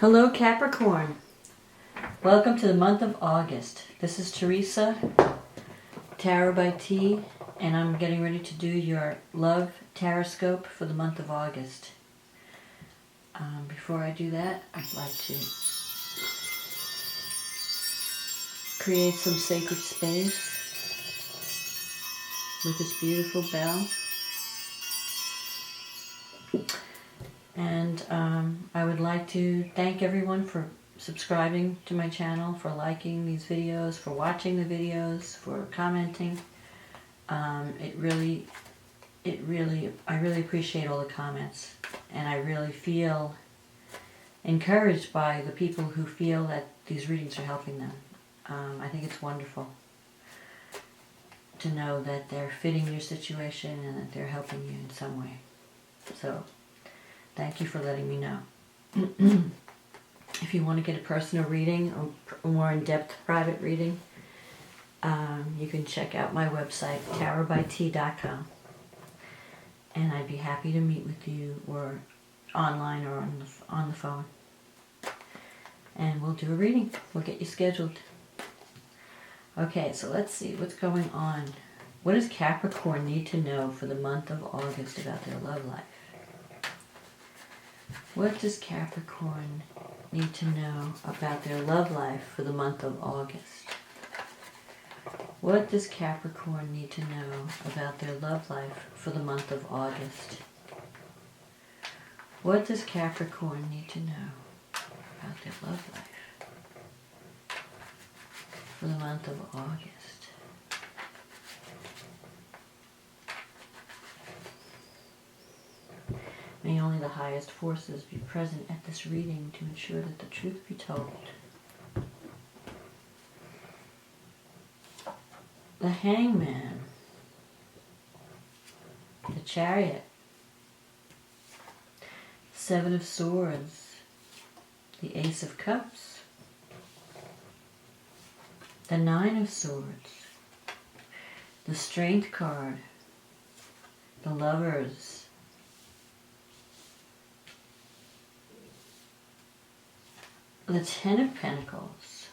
Hello Capricorn, welcome to the month of August. This is Teresa, Tarot by T, and I'm getting ready to do your love TarotScope for the month of August. Before I do that, I'd like to create some sacred space with this beautiful bell. And I would like to thank everyone for subscribing to my channel, for liking these videos, for watching the videos, for commenting. I really appreciate all the comments, and I really feel encouraged by the people who feel that these readings are helping them. I think it's wonderful to know that they're fitting your situation and that they're helping you in some way. So, thank you for letting me know. If you want to get a personal reading or a more in-depth private reading, you can check out my website, tarotbyt.com. And I'd be happy to meet with you, or online or on the phone. And we'll do a reading. We'll get you scheduled. Okay, so let's see what's going on. What does Capricorn need to know for the month of August about their love life? What does Capricorn need to know about their love life for the month of August? What does Capricorn need to know about their love life for the month of August? What does Capricorn need to know about their love life for the month of August? May only the highest forces be present at this reading to ensure that the truth be told. The Hangman, the Chariot, Seven of Swords, the Ace of Cups, the Nine of Swords, the Strength card, the Lovers, the Ten of Pentacles,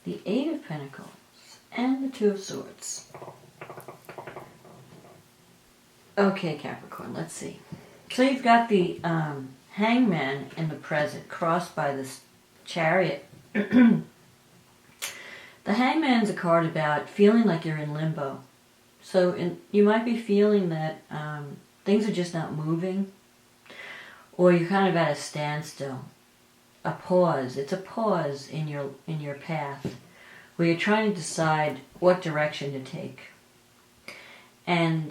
the Eight of Pentacles, and the Two of Swords. Okay, Capricorn, let's see. So you've got the Hangman in the present, crossed by this Chariot. The Hangman's a card about feeling like you're in limbo. So you might be feeling that things are just not moving, or you're kind of at a standstill, a pause. It's a pause in your path where you're trying to decide what direction to take. And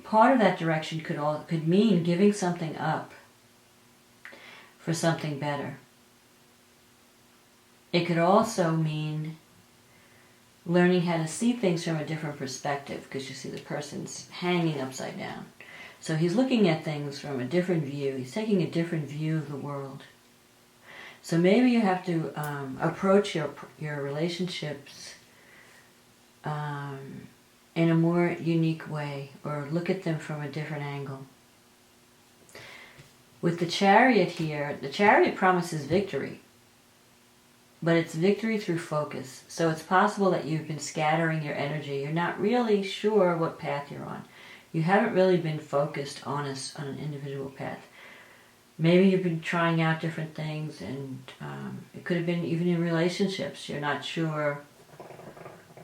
part of that direction could mean giving something up for something better. It could also mean learning how to see things from a different perspective, because you see the person's hanging upside down. So he's looking at things from a different view. He's taking a different view of the world. So maybe you have to approach your relationships in a more unique way, or look at them from a different angle. With the Chariot here, the Chariot promises victory, but it's victory through focus. So it's possible that you've been scattering your energy. You're not really sure what path you're on. You haven't really been focused on an individual path. Maybe you've been trying out different things, and it could have been even in relationships. You're not sure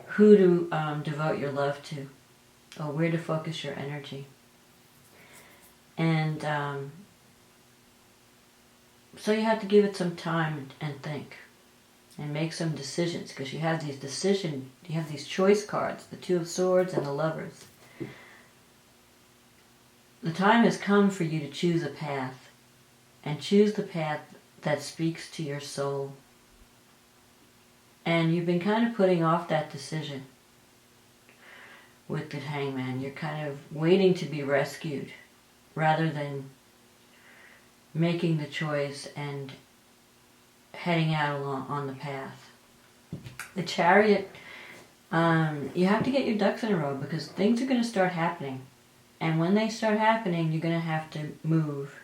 who to devote your love to, or where to focus your energy. And so you have to give it some time and think, and make some decisions, because you have these choice cards, the Two of Swords and the Lovers. The time has come for you to choose a path, and choose the path that speaks to your soul. And you've been kind of putting off that decision with the Hangman. You're kind of waiting to be rescued rather than making the choice and heading out along on the path. The Chariot, you have to get your ducks in a row, because things are going to start happening. And when they start happening, you're going to have to move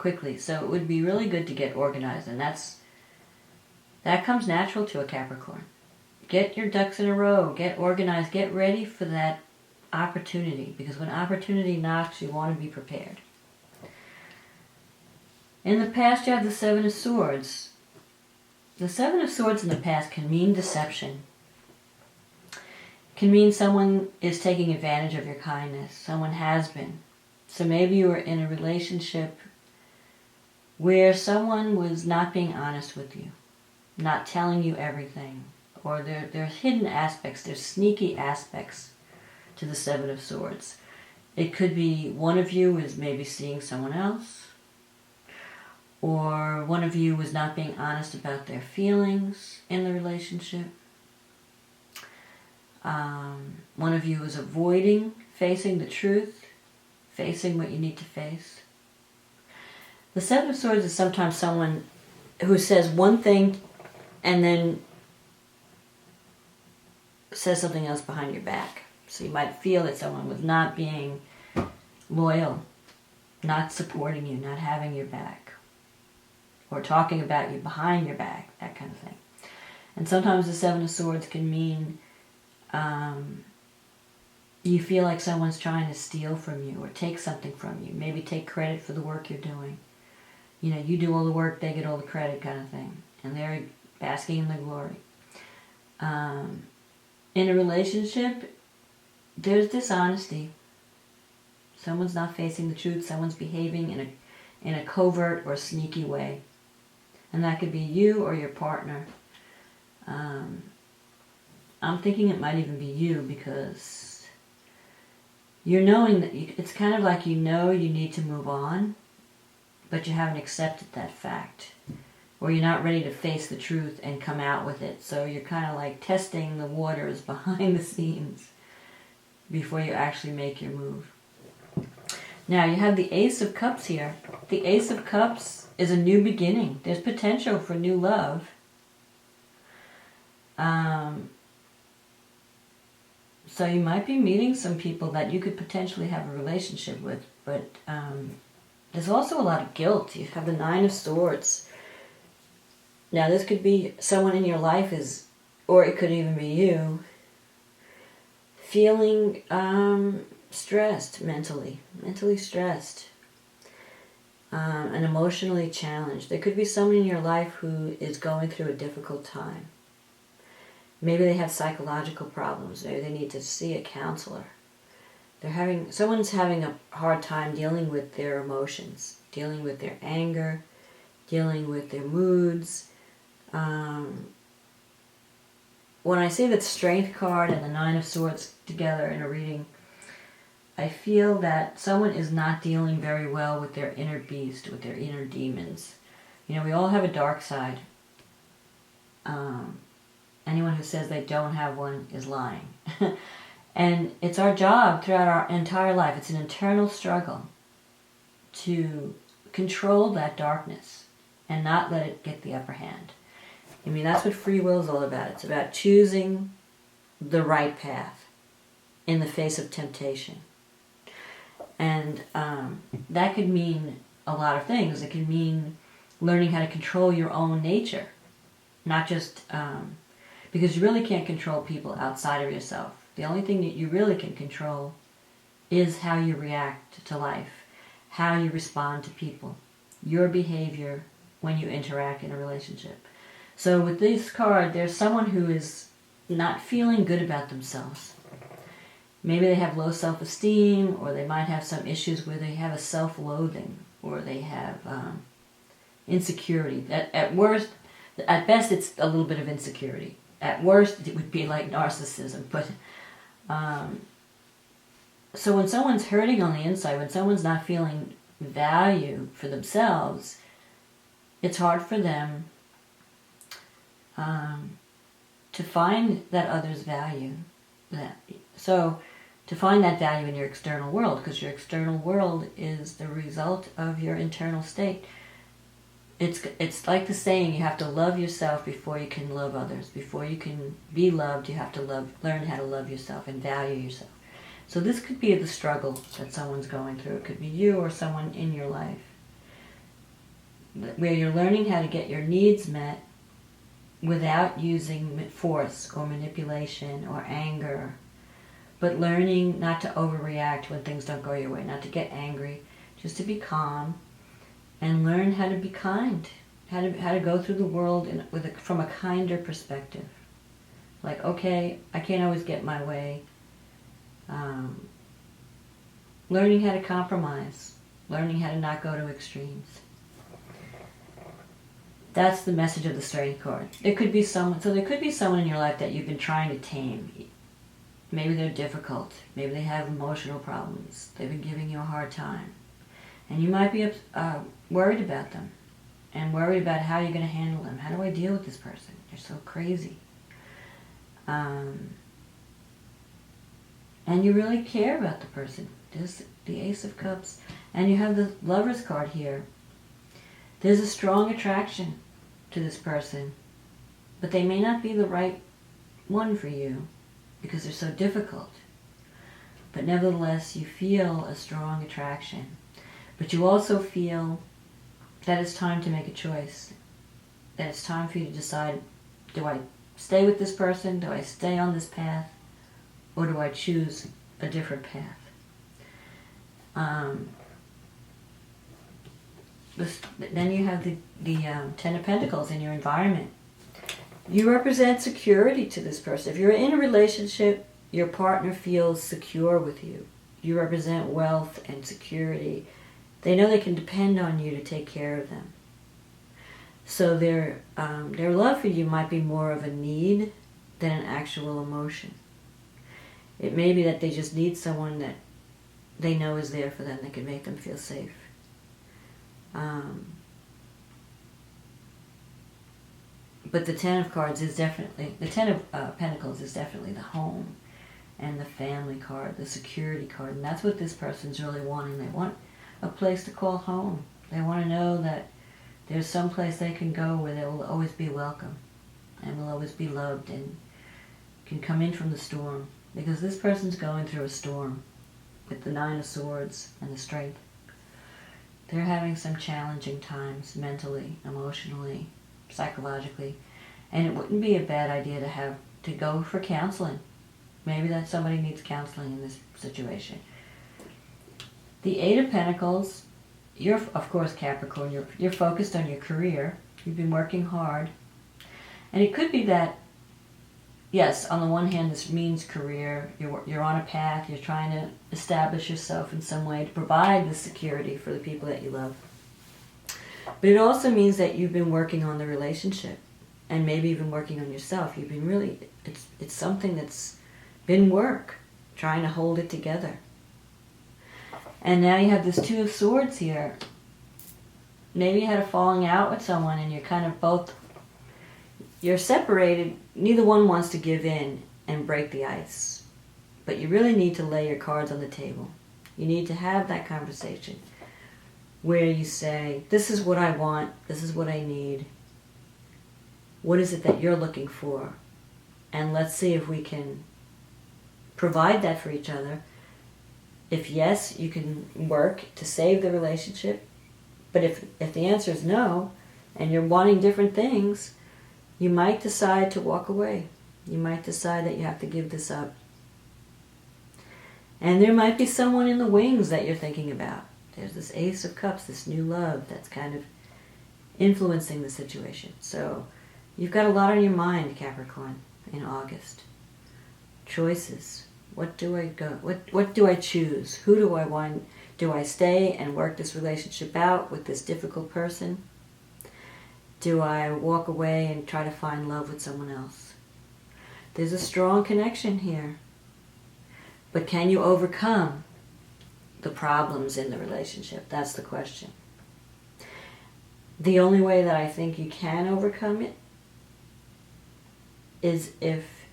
quickly. So it would be really good to get organized, and that comes natural to a Capricorn. Get your ducks in a row, get organized, get ready for that opportunity, because when opportunity knocks, you want to be prepared. In the past, you have the Seven of Swords. The Seven of Swords in the past can mean deception. Can mean someone is taking advantage of your kindness. Someone has been. So maybe you were in a relationship where someone was not being honest with you, not telling you everything, or there's hidden aspects, there's sneaky aspects to the Seven of Swords. It could be one of you is maybe seeing someone else, or one of you was not being honest about their feelings in the relationship. One of you is avoiding facing the truth, facing what you need to face. The Seven of Swords is sometimes someone who says one thing and then says something else behind your back. So you might feel that someone was not being loyal, not supporting you, not having your back, or talking about you behind your back, that kind of thing. And sometimes the Seven of Swords can mean you feel like someone's trying to steal from you or take something from you. Maybe take credit for the work you're doing. You know, you do all the work, they get all the credit kind of thing. And they're basking in the glory. In a relationship, there's dishonesty. Someone's not facing the truth. Someone's behaving in a covert or sneaky way. And that could be you or your partner. I'm thinking it might even be you, because you're knowing that it's kind of like you know you need to move on, but you haven't accepted that fact. Or you're not ready to face the truth and come out with it. So you're kind of like testing the waters behind the scenes before you actually make your move. Now you have the Ace of Cups here. The Ace of Cups is a new beginning. There's potential for new love. So you might be meeting some people that you could potentially have a relationship with, but there's also a lot of guilt. You have the Nine of Swords. Now this could be someone in your life or it could even be you, feeling stressed mentally stressed, and emotionally challenged. There could be someone in your life who is going through a difficult time. Maybe they have psychological problems. Maybe they need to see a counselor. Someone's having a hard time dealing with their emotions, dealing with their anger, dealing with their moods. When I see that Strength card and the Nine of Swords together in a reading, I feel that someone is not dealing very well with their inner beast, with their inner demons. You know, we all have a dark side. Anyone who says they don't have one is lying. And it's our job throughout our entire life. It's an internal struggle to control that darkness and not let it get the upper hand. I mean, that's what free will is all about. It's about choosing the right path in the face of temptation. And that could mean a lot of things. It could mean learning how to control your own nature. Not just... because you really can't control people outside of yourself. The only thing that you really can control is how you react to life, how you respond to people, your behavior when you interact in a relationship. So with this card, there's someone who is not feeling good about themselves. Maybe they have low self-esteem, or they might have some issues where they have a self-loathing, or they have insecurity. At best, it's a little bit of insecurity. At worst, it would be like narcissism. But so when someone's hurting on the inside, when someone's not feeling value for themselves, it's hard for them to find that others value that. So to find that value in your external world, because your external world is the result of your internal state. It's like the saying, you have to love yourself before you can love others. Before you can be loved, you have to learn how to love yourself and value yourself. So this could be the struggle that someone's going through. It could be you or someone in your life. where you're learning how to get your needs met without using force or manipulation or anger, but learning not to overreact when things don't go your way, not to get angry, just to be calm and learn how to be kind, how to go through the world from a kinder perspective. Like, okay, I can't always get my way. Learning how to compromise, learning how to not go to extremes. That's the message of the Strength card. There could be someone in your life that you've been trying to tame. Maybe they're difficult. Maybe they have emotional problems. They've been giving you a hard time. And you might be worried about them and worried about how you're going to handle them. How do I deal with this person? They're so crazy. And you really care about the person. There's the Ace of Cups. And you have the Lover's card here. There's a strong attraction to this person, but they may not be the right one for you because they're so difficult. But nevertheless, you feel a strong attraction. But you also feel that it's time to make a choice. That it's time for you to decide, do I stay with this person? Do I stay on this path? Or do I choose a different path? Then you have the Ten of Pentacles in your environment. You represent security to this person. If you're in a relationship, your partner feels secure with you. You represent wealth and security. They know they can depend on you to take care of them. So their love for you might be more of a need than an actual emotion. It may be that they just need someone that they know is there for them, that can make them feel safe. But the Ten of Pentacles is definitely the home and the family card, the security card, and that's what this person's really wanting. They want a place to call home. They want to know that there's some place they can go where they will always be welcome and will always be loved and can come in from the storm, because this person's going through a storm with the Nine of Swords and the Strength. They're having some challenging times mentally, emotionally, psychologically, and it wouldn't be a bad idea to go for counseling. Maybe that somebody needs counseling in this situation. The Eight of Pentacles, you're, of course, Capricorn, you're focused on your career. You've been working hard. And it could be that, yes, on the one hand, this means career. You're on a path. You're trying to establish yourself in some way to provide the security for the people that you love. But it also means that you've been working on the relationship and maybe even working on yourself. You've been really, it's something that's been work, trying to hold it together. And now you have this Two of Swords here. Maybe you had a falling out with someone and you're kind of both, you're separated. Neither one wants to give in and break the ice. But you really need to lay your cards on the table. You need to have that conversation where you say, this is what I want, this is what I need. What is it that you're looking for? And let's see if we can provide that for each other. If yes, you can work to save the relationship. But if the answer is no, and you're wanting different things, you might decide to walk away. You might decide that you have to give this up. And there might be someone in the wings that you're thinking about. There's this Ace of Cups, this new love that's kind of influencing the situation. So you've got a lot on your mind, Capricorn, in August. Choices. What do I go? What do I choose? Who do I want? Do I stay and work this relationship out with this difficult person? Do I walk away and try to find love with someone else? There's a strong connection here. But can you overcome the problems in the relationship? That's the question. The only way that I think you can overcome it is if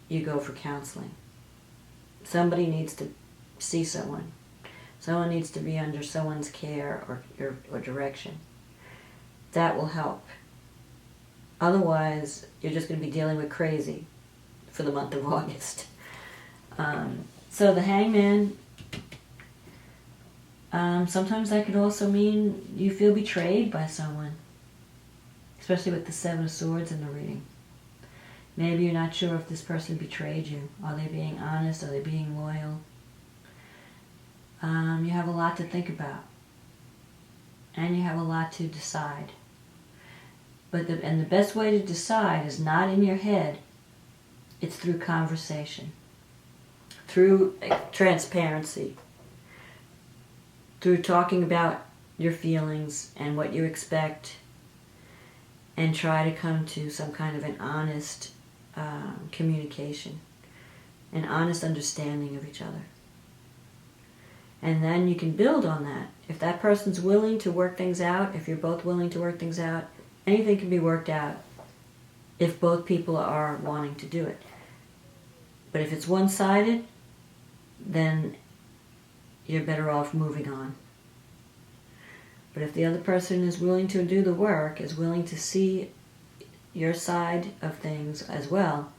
you go for counseling. Somebody needs to see someone. Someone needs to be under someone's care or direction. That will help. Otherwise, you're just going to be dealing with crazy for the month of August. So the Hangman, Sometimes that could also mean you feel betrayed by someone, especially with the Seven of Swords in the reading. Maybe you're not sure if this person betrayed you. Are they being honest? Are they being loyal? You have a lot to think about. And you have a lot to decide. But the best way to decide is not in your head. It's through conversation. Through transparency. Through talking about your feelings and what you expect. And try to come to some kind of an honest communication. An honest understanding of each other. And then you can build on that. If that person's willing to work things out, if you're both willing to work things out, anything can be worked out if both people are wanting to do it. But if it's one-sided, then you're better off moving on. But if the other person is willing to do the work, is willing to see your side of things as well,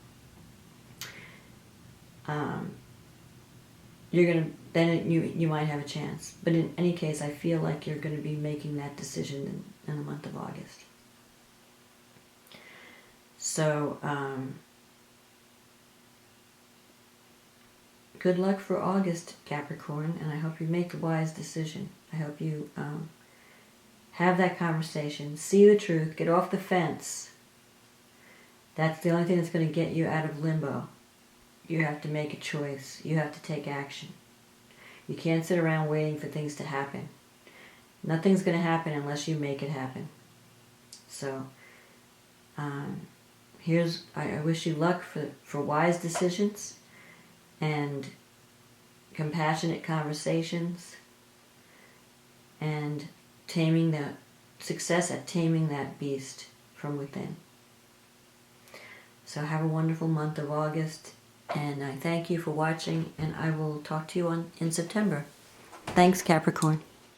you might have a chance. But in any case, I feel like you're going to be making that decision in the month of August. So, good luck for August, Capricorn, and I hope you make a wise decision. I hope you have that conversation, see the truth, get off the fence. That's the only thing that's going to get you out of limbo. You have to make a choice. You have to take action. You can't sit around waiting for things to happen. Nothing's going to happen unless you make it happen. So, I wish you luck for wise decisions and compassionate conversations and success at taming that beast from within. So have a wonderful month of August, and I thank you for watching, and I will talk to you in September. Thanks, Capricorn.